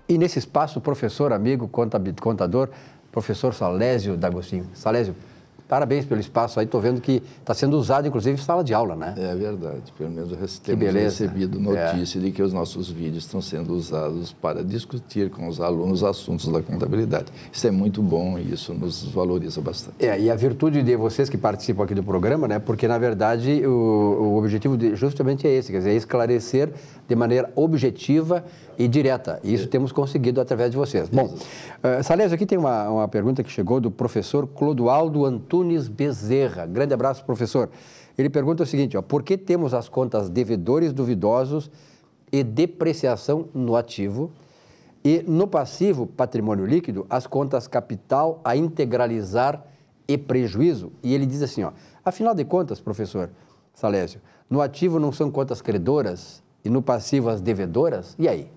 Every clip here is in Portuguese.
E nesse espaço, o professor, amigo, contador, professor Salésio D'Agostinho. Salésio, parabéns pelo espaço aí, estou vendo que está sendo usado, inclusive, em sala de aula, né? É verdade, pelo menos temos recebido notícia de que os nossos vídeos estão sendo usados para discutir com os alunos assuntos da contabilidade. Isso é muito bom e isso nos valoriza bastante. E a virtude de vocês que participam aqui do programa, né? Porque, na verdade, o objetivo justamente é esse, quer dizer, é esclarecer de maneira objetiva e direta. E isso temos conseguido através de vocês. Bom, Salésio, aqui tem uma pergunta que chegou do professor Clodoaldo Antunes Bezerra. Grande abraço, professor. Ele pergunta o seguinte, ó, por que temos as contas devedores duvidosos e depreciação no ativo e no passivo, patrimônio líquido, as contas capital a integralizar e prejuízo? E ele diz assim, ó, afinal de contas, professor Salésio, no ativo não são contas credoras e no passivo as devedoras? E aí?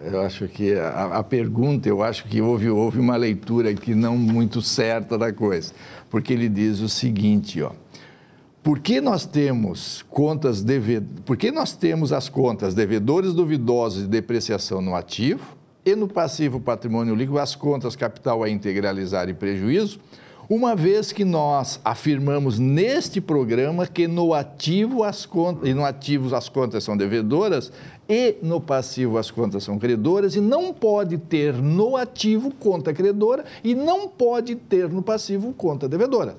Eu acho que a pergunta, eu acho que houve uma leitura aqui não muito certa da coisa, porque ele diz o seguinte, ó, por que nós temos as contas devedores duvidosos de depreciação no ativo e no passivo patrimônio líquido as contas capital a integralizar e prejuízo, uma vez que nós afirmamos neste programa que no ativo as contas são devedoras e no passivo as contas são credoras e não pode ter no ativo conta credora e não pode ter no passivo conta devedora.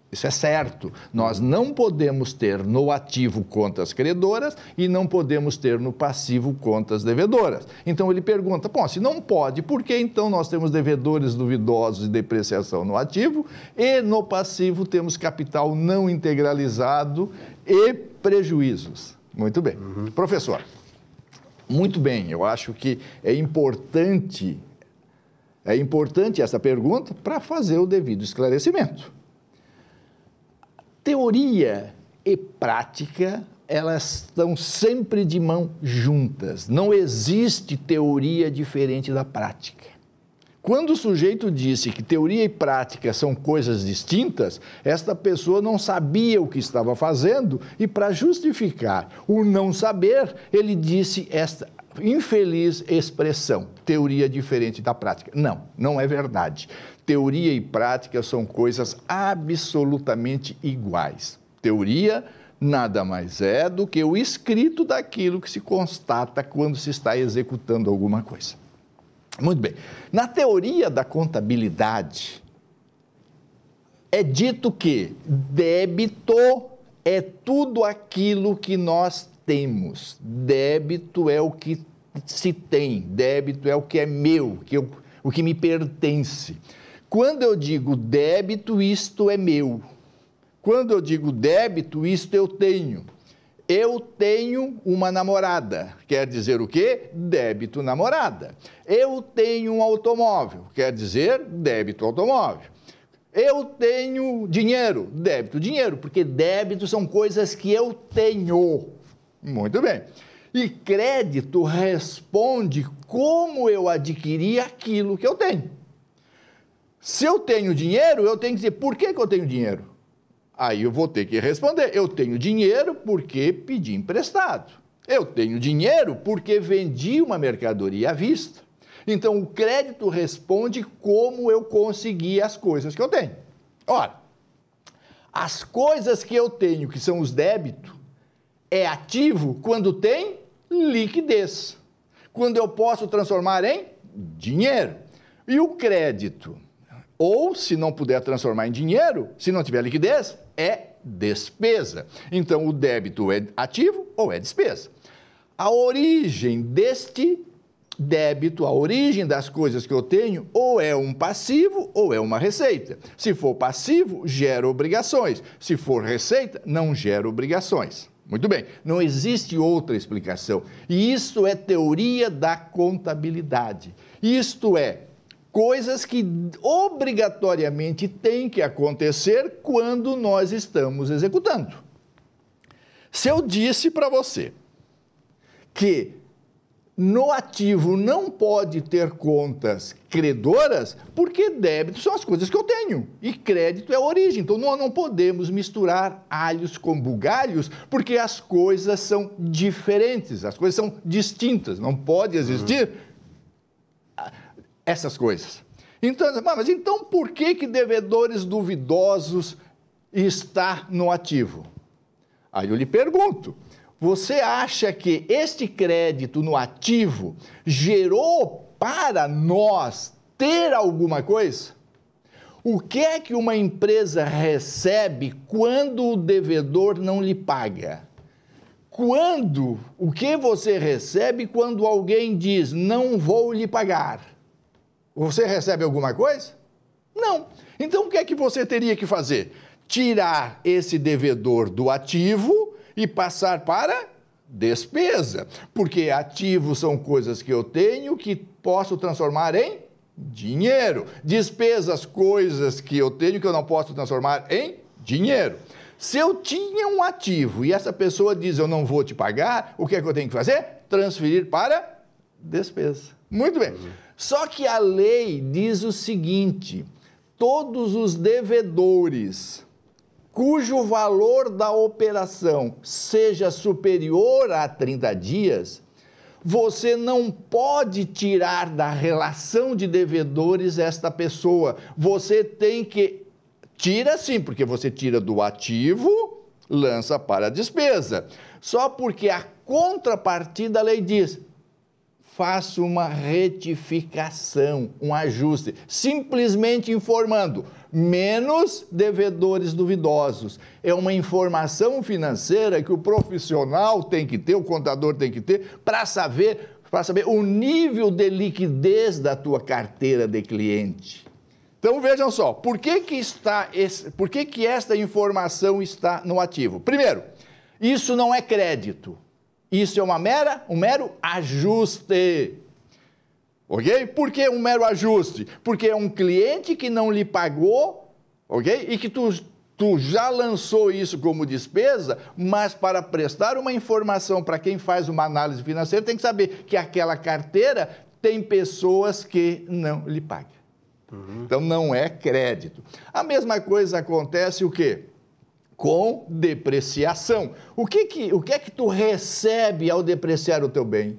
Isso é certo. Nós não podemos ter no ativo contas credoras e não podemos ter no passivo contas devedoras. Então ele pergunta, bom, se não pode, por que então nós temos devedores duvidosos de depreciação no ativo e no passivo temos capital não integralizado e prejuízos? Muito bem. Professor, muito bem, eu acho que é importante essa pergunta para fazer o devido esclarecimento. Teoria e prática, elas estão sempre de mão juntas. Não existe teoria diferente da prática. Quando o sujeito disse que teoria e prática são coisas distintas, esta pessoa não sabia o que estava fazendo e, para justificar o não saber, ele disse esta infeliz expressão, teoria diferente da prática. Não, não é verdade. Teoria e prática são coisas absolutamente iguais. Teoria nada mais é do que o escrito daquilo que se constata quando se está executando alguma coisa. Muito bem. Na teoria da contabilidade, é dito que débito é tudo aquilo que nós temos. Débito é o que se tem, débito é o que é meu, o que me pertence. Quando eu digo débito, isto é meu. Quando eu digo débito, isto eu tenho. Eu tenho uma namorada, quer dizer o quê? Débito namorada. Eu tenho um automóvel, quer dizer débito automóvel. Eu tenho dinheiro, débito dinheiro, porque débitos são coisas que eu tenho. Muito bem. E crédito responde como eu adquiri aquilo que eu tenho. Se eu tenho dinheiro, eu tenho que dizer, por que eu tenho dinheiro? Aí eu vou ter que responder, eu tenho dinheiro porque pedi emprestado. Eu tenho dinheiro porque vendi uma mercadoria à vista. Então, o crédito responde como eu consegui as coisas que eu tenho. Ora, as coisas que eu tenho, que são os débitos, é ativo quando tem liquidez. Quando eu posso transformar em dinheiro. E o crédito, ou se não puder transformar em dinheiro, se não tiver liquidez, é despesa. Então, o débito é ativo ou é despesa. A origem deste débito, a origem das coisas que eu tenho, ou é um passivo ou é uma receita. Se for passivo, gera obrigações. Se for receita, não gera obrigações. Muito bem, não existe outra explicação. E isso é teoria da contabilidade. Isto é, coisas que obrigatoriamente têm que acontecer quando nós estamos executando. Se eu disse para você que no ativo não pode ter contas credoras, porque débito são as coisas que eu tenho e crédito é a origem. Então, nós não podemos misturar alhos com bugalhos, porque as coisas são diferentes, as coisas são distintas. Não pode existir essas coisas. Então, mas então por que devedores duvidosos está no ativo? Aí eu lhe pergunto, você acha que este crédito no ativo gerou para nós ter alguma coisa? O que é que uma empresa recebe quando o devedor não lhe paga? O que você recebe quando alguém diz, não vou lhe pagar? Você recebe alguma coisa? Não. Então, o que é que você teria que fazer? Tirar esse devedor do ativo e passar para despesa. Porque ativos são coisas que eu tenho que posso transformar em dinheiro. Despesas, coisas que eu tenho que eu não posso transformar em dinheiro. Se eu tinha um ativo e essa pessoa diz, eu não vou te pagar, o que é que eu tenho que fazer? Transferir para despesa. Muito bem. Só que a lei diz o seguinte, todos os devedores cujo valor da operação seja superior a 30 dias, você não pode tirar da relação de devedores esta pessoa. Você tem que... Tira sim, porque você tira do ativo, lança para a despesa. Só porque a contrapartida, a lei diz, faça uma retificação, um ajuste, simplesmente informando, menos devedores duvidosos. É uma informação financeira que o profissional tem que ter, o contador tem que ter, para saber o nível de liquidez da tua carteira de cliente. Então vejam só, por que esta informação está no ativo? Primeiro, isso não é crédito. Isso é um mero ajuste, ok? Por que um mero ajuste? Porque é um cliente que não lhe pagou, ok? E que tu já lançou isso como despesa, mas para prestar uma informação para quem faz uma análise financeira, tem que saber que aquela carteira tem pessoas que não lhe pagam. Então não é crédito. A mesma coisa acontece o quê? Com depreciação. O que é que tu recebe ao depreciar o teu bem?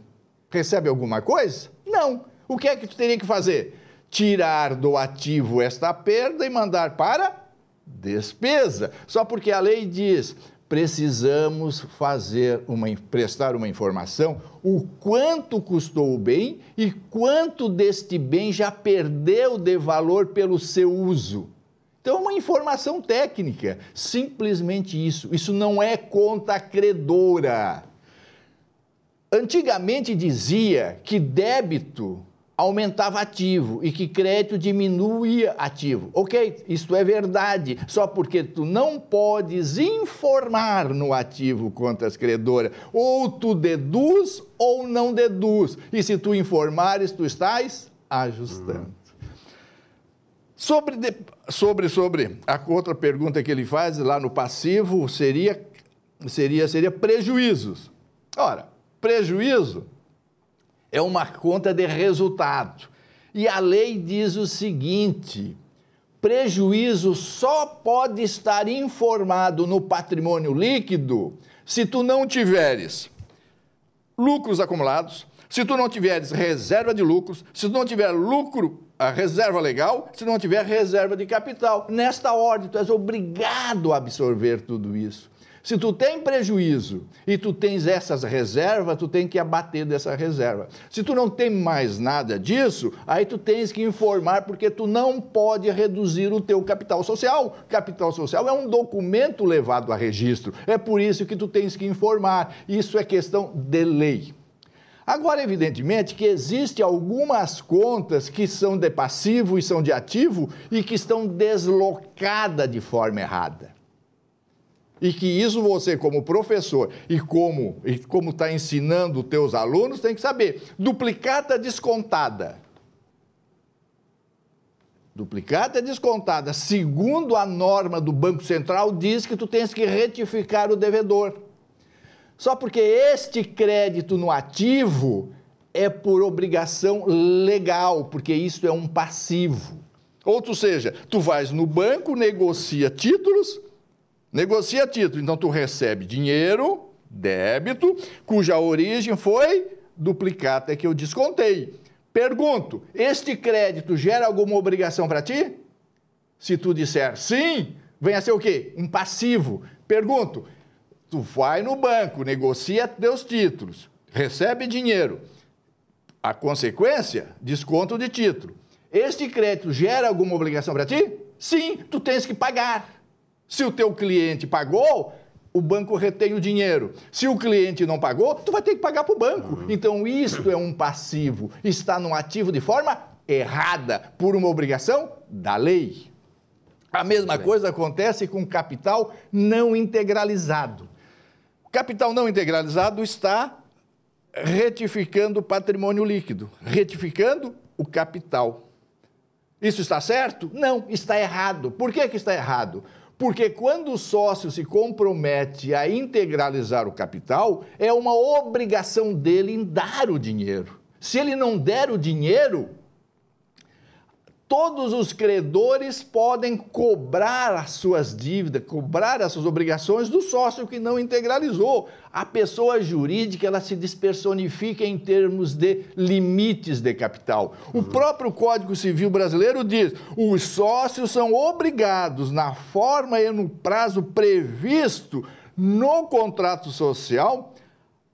Recebe alguma coisa? Não. O que é que tu teria que fazer? Tirar do ativo esta perda e mandar para despesa. Só porque a lei diz, precisamos prestar uma informação, o quanto custou o bem e quanto deste bem já perdeu de valor pelo seu uso. Então, é uma informação técnica, simplesmente isso. Isso não é conta credora. Antigamente dizia que débito aumentava ativo e que crédito diminuía ativo. Ok, isso é verdade, só porque tu não podes informar no ativo contas credora. Ou tu deduz ou não deduz. E se tu informares, tu estás ajustando. Sobre a outra pergunta que ele faz lá no passivo, seria prejuízos. Ora, prejuízo é uma conta de resultado. E a lei diz o seguinte, prejuízo só pode estar informado no patrimônio líquido se tu não tiveres lucros acumulados, se tu não tiveres reserva de lucros, se tu não tiver lucro, a reserva legal, se não tiver reserva de capital. Nesta ordem, tu és obrigado a absorver tudo isso. Se tu tem prejuízo e tu tens essas reservas, tu tem que abater dessa reserva. Se tu não tem mais nada disso, aí tu tens que informar, porque tu não pode reduzir o teu capital social. Capital social é um documento levado a registro. É por isso que tu tens que informar. Isso é questão de lei. Agora, evidentemente, que existem algumas contas que são de passivo e são de ativo e que estão deslocadas de forma errada. E que isso você, como professor, e como está ensinando os teus alunos, tem que saber. Duplicata descontada. Duplicata descontada, segundo a norma do Banco Central, diz que tu tens que retificar o devedor. Só porque este crédito no ativo é por obrigação legal, porque isso é um passivo. Ou seja, tu vais no banco, negocia títulos, então tu recebe dinheiro, débito, cuja origem foi duplicata que eu descontei. Pergunto, este crédito gera alguma obrigação para ti? Se tu disser sim, vem a ser o quê? Um passivo. Pergunto, tu vai no banco, negocia teus títulos, recebe dinheiro. A consequência, desconto de título. Este crédito gera alguma obrigação para ti? Sim, tu tens que pagar. Se o teu cliente pagou, o banco retém o dinheiro. Se o cliente não pagou, tu vai ter que pagar para o banco. Então, isto é um passivo. Está no ativo de forma errada, por uma obrigação da lei. A mesma coisa acontece com capital não integralizado. O capital não integralizado está retificando o patrimônio líquido, retificando o capital. Isso está certo? Não, está errado. Por que está errado? Porque quando o sócio se compromete a integralizar o capital, é uma obrigação dele em dar o dinheiro. Se ele não der o dinheiro, todos os credores podem cobrar as suas dívidas, cobrar as suas obrigações do sócio que não integralizou. A pessoa jurídica, ela se despersonifica em termos de limites de capital. O próprio Código Civil brasileiro diz: os sócios são obrigados, na forma e no prazo previsto no contrato social,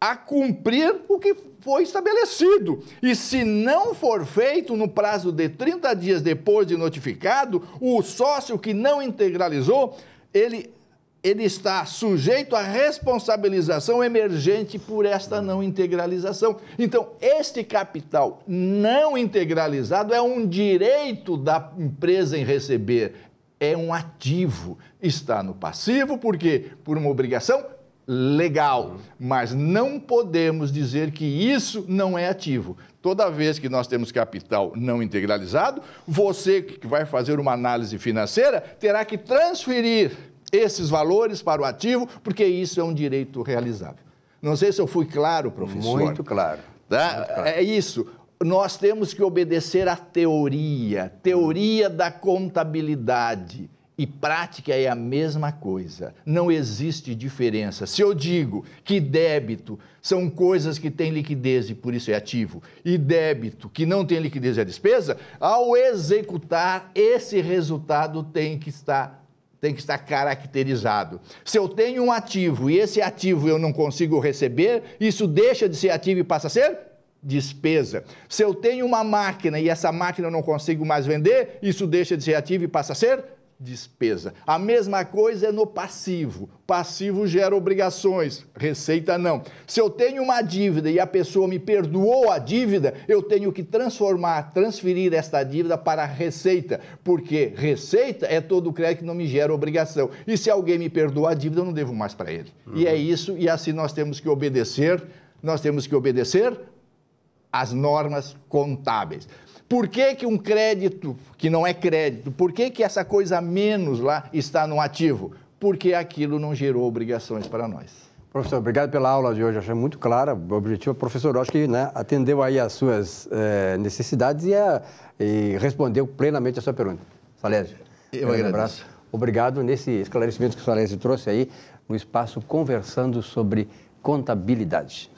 a cumprir o que foi estabelecido. E se não for feito no prazo de 30 dias depois de notificado, o sócio que não integralizou, ele está sujeito à responsabilização emergente por esta não integralização. Então, este capital não integralizado é um direito da empresa em receber, é um ativo. Está no passivo, por quê? Por uma obrigação legal, mas não podemos dizer que isso não é ativo. Toda vez que nós temos capital não integralizado, você que vai fazer uma análise financeira terá que transferir esses valores para o ativo, porque isso é um direito realizável. Não sei se eu fui claro, professor. Muito claro. Tá? Muito claro. É isso. Nós temos que obedecer à teoria da contabilidade. E prática é a mesma coisa, não existe diferença. Se eu digo que débito são coisas que têm liquidez e por isso é ativo, e débito que não tem liquidez é despesa, ao executar, esse resultado tem que estar caracterizado. Se eu tenho um ativo e esse ativo eu não consigo receber, isso deixa de ser ativo e passa a ser despesa. Se eu tenho uma máquina e essa máquina eu não consigo mais vender, isso deixa de ser ativo e passa a ser despesa. A mesma coisa é no passivo. Passivo gera obrigações, receita não. Se eu tenho uma dívida e a pessoa me perdoou a dívida, eu tenho que transferir esta dívida para a receita, porque receita é todo o crédito que não me gera obrigação. E se alguém me perdoa a dívida, eu não devo mais para ele. E é isso, e assim nós temos que obedecer às normas contábeis. Por que um crédito que não é crédito, por que essa coisa a menos lá está no ativo? Porque aquilo não gerou obrigações para nós. Professor, obrigado pela aula de hoje, achei muito clara, o objetivo. Professor, eu acho que atendeu aí às suas necessidades e respondeu plenamente a sua pergunta. Salésio, eu agradeço. Obrigado nesse esclarecimento que o Salésio trouxe aí no espaço Conversando sobre Contabilidade.